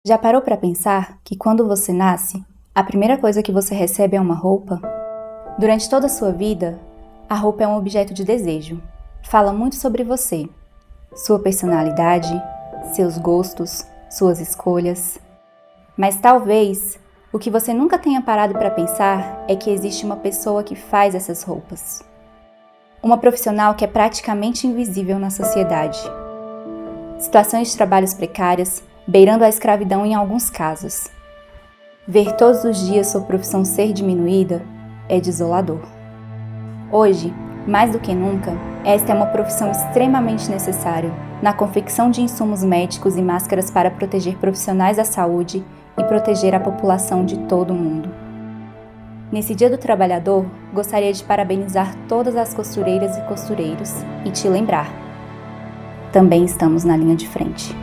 Já parou para pensar que quando você nasce, a primeira coisa que você recebe é uma roupa? Durante toda a sua vida, a roupa é um objeto de desejo. Fala muito sobre você, sua personalidade, seus gostos, suas escolhas. Mas talvez o que você nunca tenha parado para pensar é que existe uma pessoa que faz essas roupas. Uma profissional que é praticamente invisível na sociedade. Situações de trabalhos precárias, beirando a escravidão em alguns casos. Ver todos os dias sua profissão ser diminuída é desolador. Hoje, mais do que nunca, esta é uma profissão extremamente necessária na confecção de insumos médicos e máscaras para proteger profissionais da saúde e proteger a população de todo o mundo. Nesse Dia do Trabalhador, gostaria de parabenizar todas as costureiras e costureiros e te lembrar: também estamos na linha de frente.